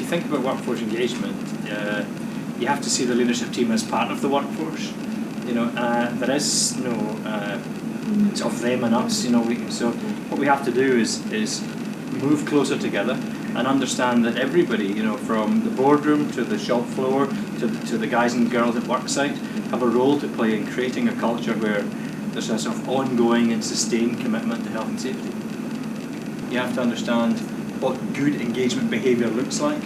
think about workforce engagement, you have to see the leadership team as part of the workforce. There is no it's of them and us. So what we have to do is move closer together and understand that everybody, from the boardroom to the shop floor to the guys and girls at worksite, have a role to play in creating a culture where there's a sort of ongoing and sustained commitment to health and safety. You have to understand what good engagement behaviour looks like,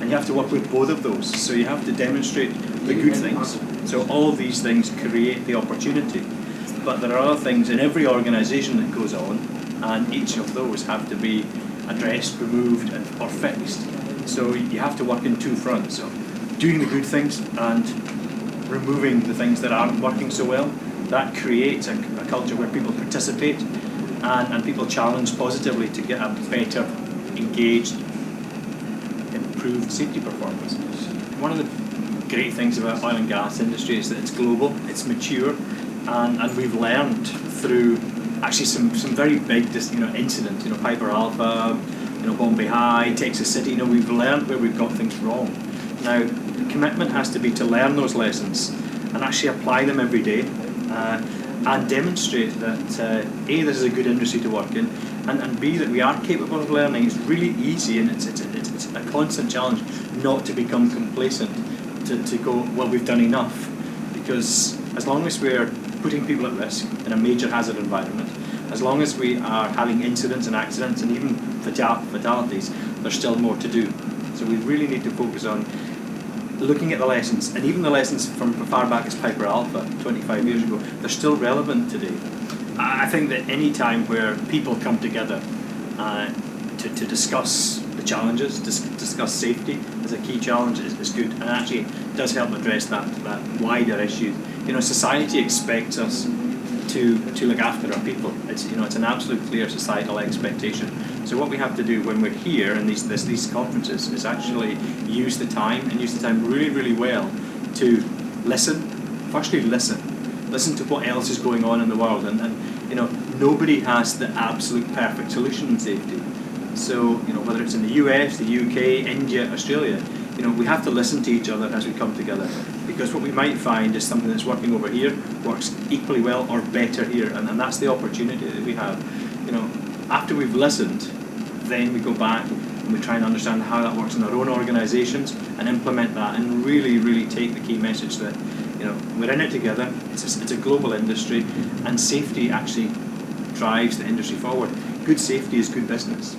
and you have to work with both of those. So you have to demonstrate the good things. So all of these things create the opportunity. But there are other things in every organisation that goes on, and each of those have to be addressed, removed, or fixed. So you have to work in two fronts. So doing the good things and removing the things that aren't working so well. That creates a culture where people participate and people challenge positively to get a better, engaged, improved safety performance. One of the great things about oil and gas industry is that it's global, it's mature, and we've learned through actually some very big incidents, Piper Alpha, Bombay High, Texas City. We've learned where we've got things wrong. Now, the commitment has to be to learn those lessons and actually apply them every day, and demonstrate that A, this is a good industry to work in, and B, that we are capable of learning. It's really easy, and it's a constant challenge not to become complacent, to go, well, we've done enough, because as long as we're putting people at risk in a major hazard environment, as long as we are having incidents and accidents and even fatalities, there's still more to do. So we really need to focus on looking at the lessons, and even the lessons from as far back as Piper Alpha 25 years ago, they're still relevant today. I think that any time where people come together to discuss the challenges, discuss safety as a key challenge is good, and actually does help address that wider issue. Society expects us to look after our people. It's an absolute clear societal expectation. So what we have to do when we're here in these conferences is actually use the time really, really well to listen. Firstly, listen to what else is going on in the world, and nobody has the absolute perfect solution in safety. So whether it's in the US, the UK, India, Australia, we have to listen to each other as we come together, because what we might find is something that's working over here works equally well or better here, and that's the opportunity that we have. After we've listened, then we go back and we try and understand how that works in our own organisations and implement that, and really, really take the key message that we're in it together. It's a global industry, and safety actually drives the industry forward. Good safety is good business.